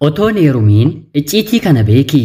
Otoon heerumiin icciitii kana beeki.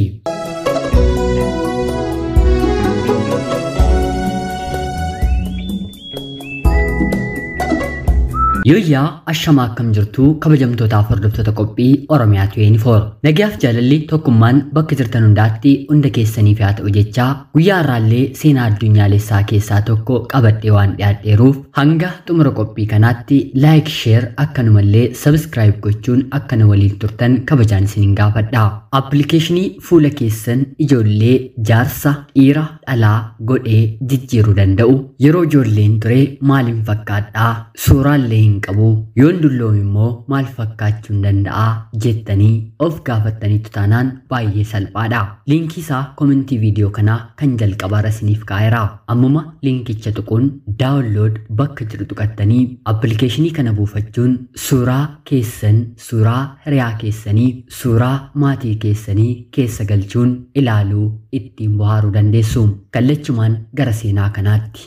Yooyyaa ashamaa akkam jirtu kabajamtootaaf hordoftoota qophii Oromiyaa 24 nagaaf jaalalli tokkummaan bakka jirtan hundaatti hunda keessaniif haa ta'u jechaa guyyaa har'aallee seenaa addunyaalessaa keessaa tokko qabadhee waan dhiyaadheeruuf hanga xumura qophii kanaatti laayik sheer akkanumallee sabskiraayib gochuun akkana waliin turtan kabajaan isiniin gaafadha. Appilikeeshinii fuula keessan ijoollee jaarsa dhiira dhalaa godhee jijjiiruu danda'u yeroo ijoolleen ture maaliin fakkaadhaa suuraallee qabu yoon dulloom immoo maal fakkaachuu danda'a jettanii of gaafattaniitu taanaan baay'ee salphaadha. Liinkii isaa komentii viidiyoo kanaa kan jalqabaa isiniif kaa'eera. Ammuma liinkicha tuquun daawunlood bakka jiru tuqattanii appilikeeshinii kana buufachuun suuraa keessan, suuraa hiriyaa keessanii, suuraa maatii keessanii keessa galchuun ilaaluu ittiin bohaaruu dandeessu. Kallachumaan gara seenaa kanaatti.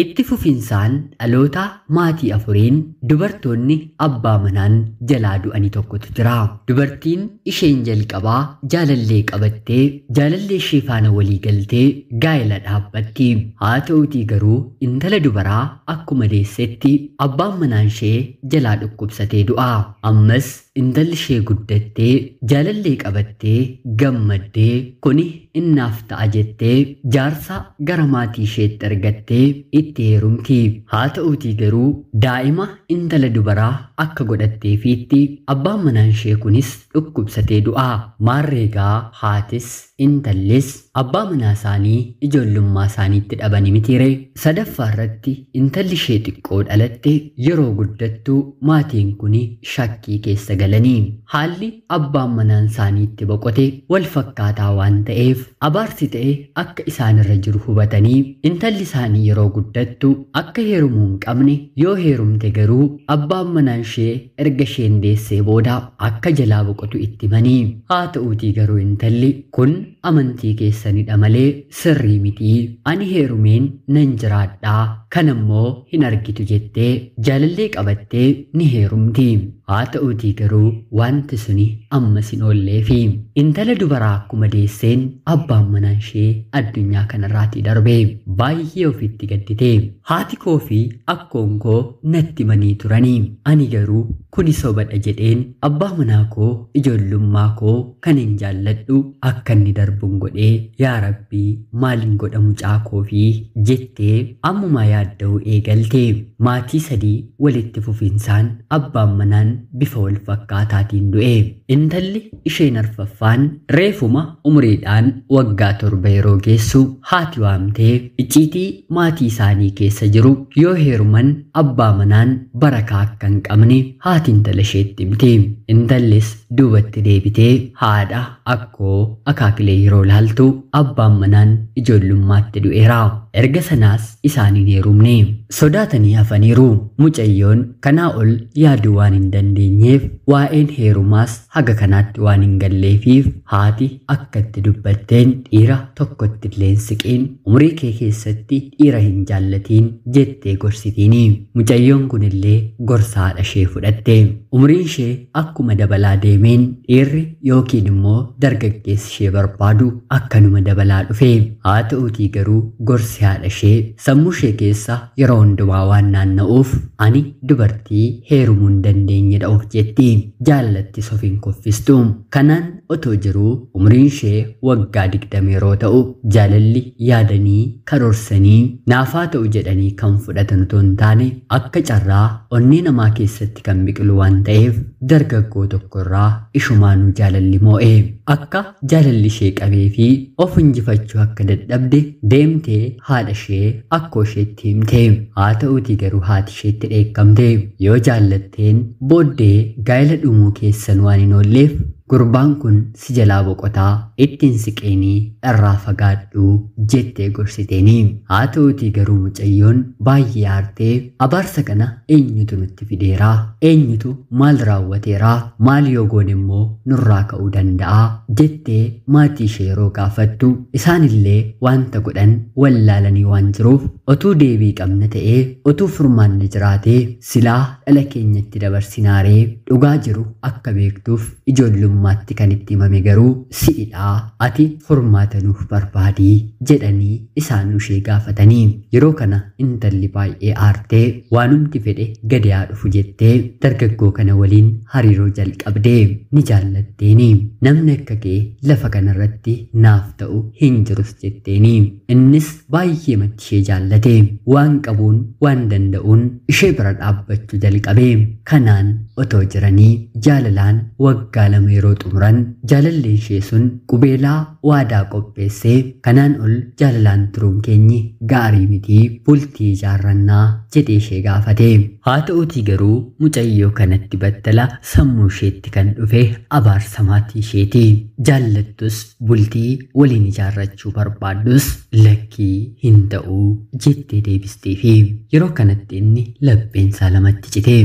Itti fufinsaan dhaloota maatii afuriin dubartoonni abbaa manaan jalaa du'anii tokkotu jira. Dubartiin isheen jalqabaa jaalallee qabattee jaalallee ishee faana walii galtee gaa'ela dhaabbatti. Haa ta'uutii garuu intala dubaraa akkuma deessetti abbaan manaan ishee jalaa dhukkubsatee du'a. Ammas intalli ishee guddattee jaalallee qabattee gammaddee kuni innaaf ta'a jettee jaarsa gara maatii isheetti argattee itti heerumti. Haa ta'uutii garuu daa'ima intala dubaraa akka godhatteefiitti abbaan manaan ishee kunis dhukkubsatee du'a. Maarreegaa haatis intallis abbaa manaa isaanii ijoollummaa isaaniitti dhabanii mitiire. Sadaffaa irratti intalli ishee xiqqoo dhalatte yeroo guddattu maatiin kuni shakkii keessa galanii. Haalli abbaan manaan isaaniitti boqote wal fakkaataa waan ta'eef abaarsi ta'e akka isaanirra jiru hubatanii intalli isaanii yeroo guddattu akka heerumuu hin qabne yoo heerumte garuu abbaan manaan ishee erga isheen deessee booda akka jalaa boqotu itti himanii. Haa ta'uutii garuu intalli kun amantii keessanidha malee sirrii mitii ani heerumeen nan jiraadhaa kanammoo hin argitu jettee jaalallee qabattee ni heerumti. Haa ta'uutii garuu wanti suni ammas hin oolleefi intala dubaraa akkuma deesseen abbaan manaan ishee addunyaa kanarraatii darbe baay'ee ofitti gaddite. Haati koo fi akkoon koo natti himanii turanii ani garuu kuni sobadha jedheen abbaa manaa koo ijoollummaa koo kan hin jaalladhu akka inni darbuun godhee yaa rabbii maaliin godha mucaa koo fi jettee ammumaa yaadda'uu eegalte. Maatii sadii walitti fufinsaan abbaan manaan bifa wal fakkaataatiin du'e. Intalli isheen arfaffaan reefuma umriidhaan waggaa 7 yeroo geessu haati waamtee icciitii maatii isaanii keessa jiru yoo heeruman abbaa manaan barakaa akka hin qabne haati intala isheetti himte. Intallis duubatti deebitee haadha akkoo akaakilee yeroo laaltu abbaan manaan ijoollummaatti du'eera. Erga sanaas isaaniin heerumne. Sodaatanii hafaniiru. Mucayyoon kanaa ol yaaduu waan hin dandeenyeef waa'een heerumaas haga kanaatti waan hin galleefiif haati akkatti dubbatteen dhiira tokkotti illee hin siqiin umrii kee keessatti dhiira hin jaallatiin jettee gorsitiini. Mucayyoon kunillee gorsa haadha ishee fudhatte. Umriin ishee akkuma dabalaa deemeen dhiirri yookiin immoo dargaggeessi ishee barbaadu akkanuma dabalaa dhufe. Haa ta'uutii garuu gorsi haadha ishee sammuu ishee keessa yeroo hundumaa waan naanna'uuf ani dubartii heerumuu hin dandeenyedha of jetti. Jaallattis of hin koffistu. Kanaan otoo jiruu umriin ishee waggaa 20 yeroo ta'u jaalalli yaadanii karoorsanii naafaa ta'u jedhanii kan fudhatan otoo hin taane akka carraa onnee namaa keessatti kan biqilu waan ta'eef dargaggoo tokkorraa ishumaanuu jaalalli moo'e. Akka jaalalli ishee qabee fi of injifachuu akka dadhabde deemtee haadha ishee akkoo isheetti himte. Haa ta'uutii garuu haati isheetti dheekkamte. Yoo jaallatteen booddee gaa'ela dhumuu keessan waan hin oolleef gurbaan kun si jalaa boqotaa ittiin siqeenii irraa fagaadhu jettee gorsiteeni. Haa ta'uutii garuu mucayyoon baay'ee aartee abaarsa kana eenyutu nutti fideera? Eenyutu maal raawwateera? Maal yoo goone immoo nurraa ka'uu danda'a jettee maatii ishee yeroo gaafattu isaanillee wanta godhan wallaalanii waan jiruuf otuu deebii qabna ta'ee otuu furmaanni jiraatee silaa dhala keenyatti dabarsinaaree dhugaa jiru akka beektuuf ijoollummaatti kan itti himame garuu si'idhaa ati furmaata nuuf barbaadii jedhanii isaan ishee gaafatanii. Yeroo kana intalli baay'ee aartee waanumti fedhe gadi haa dhufu jettee dargaggoo kana waliin hariiroo jalqabdee ni jaallatteeni. Namni akka kee lafa kanarratti naaf ta'u hin jirus jetteeni. Innis baay'ee matti ishee jaallate. Waan qabuun waan danda'uun ishee bira dhaabbachuu jalqabe. Kanaan otoo jiranii jaalalaan waggaa 2 yeroo xumuran jaalalleen ishee sun qubeelaa waadaa qopheessee kanaan ol jaalalaan turuun keenyi gaarii miti bultii ijaarrannaa jedhee ishee gaafate. Haa ta'uutii garuu mucayyoo kanatti battala sammuu isheetti kan dhufe abaarsa maatii isheeti. Jaallattus bultii waliin ijaarrachuu barbaaddus lakkii hin ta'uu jettee deebisteefi yeroo kanatti inni lapheensaa lamatti cite.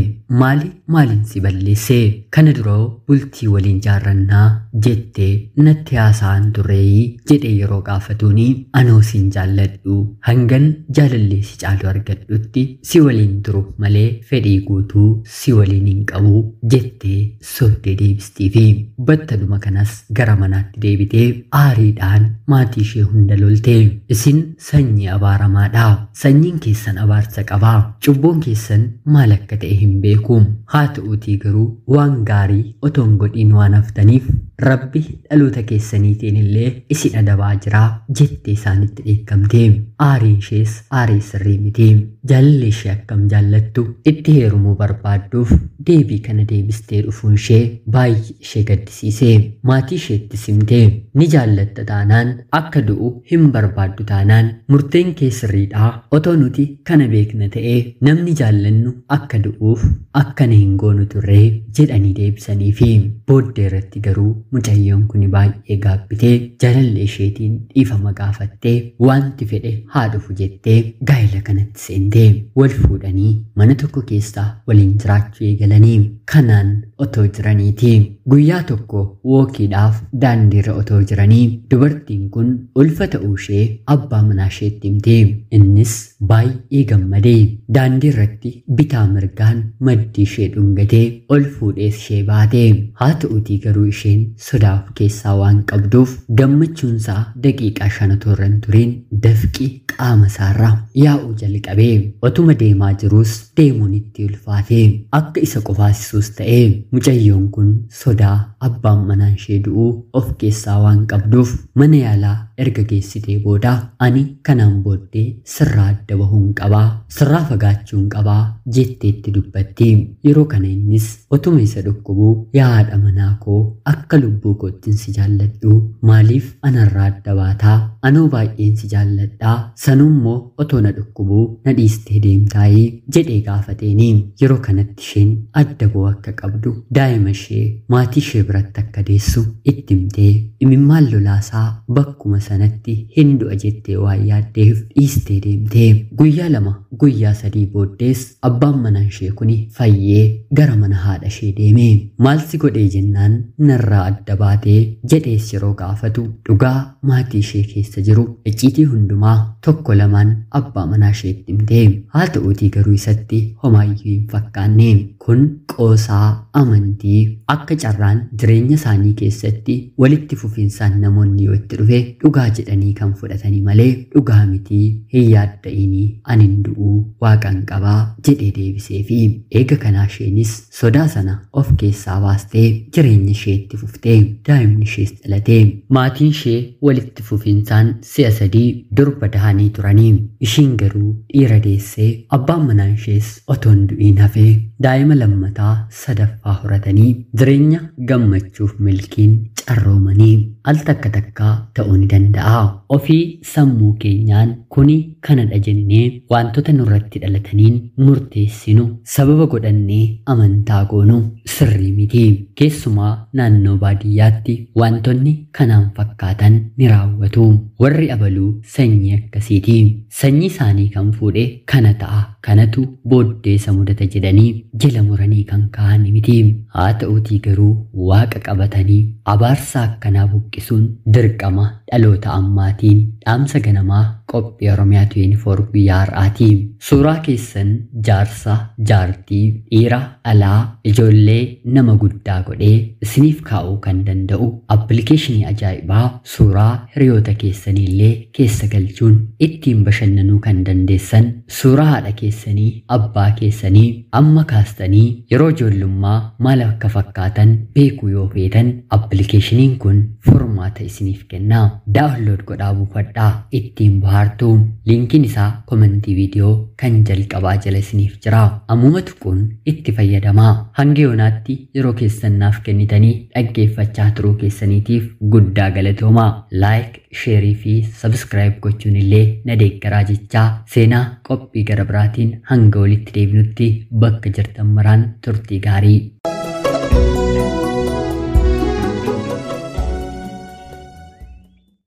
Maaliin si balleesse? Kana duroo bultii waliin ijaarrannaa jettee natti haasa'an turreeyi jedhee yeroo gaafatuuni anoo sin jaalladhu hangan jaalallee si caalu argadhutti si waliin turu malee fedhii guutuu si waliin hin qabu jettee sobdee deebisteefi battaluma kanas gara manaatti deebitee aariidhaan maatii ishee hunda lolte. Isin sanyii abaaramaadha. Sanyiin keessan abaarsa qabaa. Cubbuun keessan maal akka ta'e hin beeku. Haa ta'uutii garuu waan gaarii otoo hin godhiin waan haftaniif Rabbi dhaloota keessaniitiin illee isin adabaa jira jettee isaanitti dheekkamte. Aariin ishees aarii sirrii miti. Jaalallee ishee akkam jaallattu itti heerumuu barbaadduuf deebii kana deebistee dhufuun ishee baay'ee ishee gaddisiise. Maatii isheetti simte. Ni jaallatta taanaan akka du'u hin barbaaddu taanaan murteen kee sirriidha. Otoo nuti kana beekna ta'ee namni jaallannu akka du'uuf akkana hin goonu turree jedhanii deebisaniifi booddee irratti garuu mucayyoon kun baay'ee gaabbitee jaalallee isheetiin dhiifama gaafattee wanti fedhe haa dhufu jettee gaa'ela kanatti seentee wal fuudhanii mana tokko keessaa waliin jiraachuu eegalanii. Kanaan otoo jiraniiti guyyaa tokko wookiidhaaf daandiirra otoo jiranii dubartiin kun ulfa ta'uu ishee abbaa manaa isheetti himte. Innis baay'ee gammadee daandiirratti bitaa mirgaan maddii ishee dhungatee ol fuudhees ishee baate. Haa ta'uutii garuu isheen sodaaf keessaa waan qabduuf gammachuunsaa daqiiqaa 5 otoo hin turin dafqi qaama isaarra yaa'uu jalqabee. Otuma deemaa jiruus deemuun itti ulfaate akka isa qofaasisuus ta'e. Mucayyoon kun sodaa abbaan manaan ishee du'uu of keessaa waan qabduuf mana yaalaa erga geessitee booda ani kanaan booddee sirraa adda bahuun qabaa sirraa fagaachuun qabaa jetteetti dubbatti. Yeroo kana innis otuma isa dhukkubuu yaa haadha manaa koo akka lubbuu kootiin si jaalladhu maaliif anarraa adda baataa? Anoo baay'een si jaalladhaa sanummoo otoo na dhukkubuu na dhiistee deemtaayii jedhee gaafateeni. Yeroo kanatti isheen adda ba'uu akka qabdu daa'ima ishee maatii ishee biratti akka deessu itti himtee imimmaan lolaasaa bakkuma sanatti hin du'a jettee waan yaaddeef dhiistee deemtee. Guyyaa 2 guyyaa 3 booddees abbaan manaa ishee kuni fayyee gara mana haadha ishee deeme. Maal si godhee jennaan narraa adda baatee jedhees yeroo gaafatu dhugaa maatii ishee keessa jiru icciitii hundumaa 1-2 abbaa manaa isheetti himte. Haa ta'uutii garuu isatti homaayyuu hin fakkaanne. Kun qoosaa amantii akka carraan jireenya isaanii keessatti walitti fufinsaan namoonni yoo itti dhufe dhugaa jedhanii kan fudhatanii malee dhugaa mitii hin yaadda'inii anin du'uu waaqan qabaa jedhee deebiseefi eega kanaa isheenis sodaa sana of keessaa baastee jireenya isheetti fuftee daa'imni ishees dhalatee. Maatiin ishee walitti fufinsaan si'a 3 durba dahanii turanii. Ishiin garuu dhiira deessee abbaan manaa ishees otoo hin du'iin hafee daa'ima lammataa sadaffaa horatanii jireenya gammachuuf milkiin carroomanii al takka takkaa ta'uu ni danda'a. danda'a. Ofii sammuu keenyaan kuni kanadha jennee wantoota nurratti dhalataniin murteessinu sababa godhannee amantaa goonu sirrii miti. Keessumaa naannoo baadiyyaatti wantoonni kanaan fakkaatan ni raawwatu. Warri abaluu sanyii akkasiiti. Sanyii isaanii kan fuudhe kana ta'a, kanatu booddeessa mudata jedhanii jala muranii kan ka'an miti. Haa ta'uutii garuu waaqa qabatanii abaarsa akkanaa buqqisuun dirqama dhaloota ammaatiin. Dhaamsa ganamaa qophii Oromiyaa 24 guyyaa har'aati. Suuraa keessan jaarsa, jaartii, dhiira, alaa, ijoollee nama guddaa godhee isiniif kaa'uu kan danda'u appilikeeshinii ajaa'ibaa suuraa hiriyoota keessaniillee keessa galchuun ittiin bashannanuu kan dandeessan, suuraa haadha keessanii, abbaa keessanii amma kaastanii yeroo ijoollummaa maal akka fakkaatan beekuu yoo feetan appilikeeshiniin kun furmaata isiniif kenna. Daawunlood godhaa buufadhaa ittiin bohaartu. Linkiin isaa komentii viidiyoo kan jalqabaa jala isiniif jira. Ammuma tuquun itti fayyadamaa. Hanga yoonaatti yeroo keessan naaf kennitanii dhaggeeffachaa turuu keessaniitiif guddaa galatoomaa. Laayik, sheerii fi sabskiraayib gochuun illee na deeggaraa jechaa seenaa qophii gara biraatiin hanga walitti deebinutti bakka jirtan maraan turtii gaarii.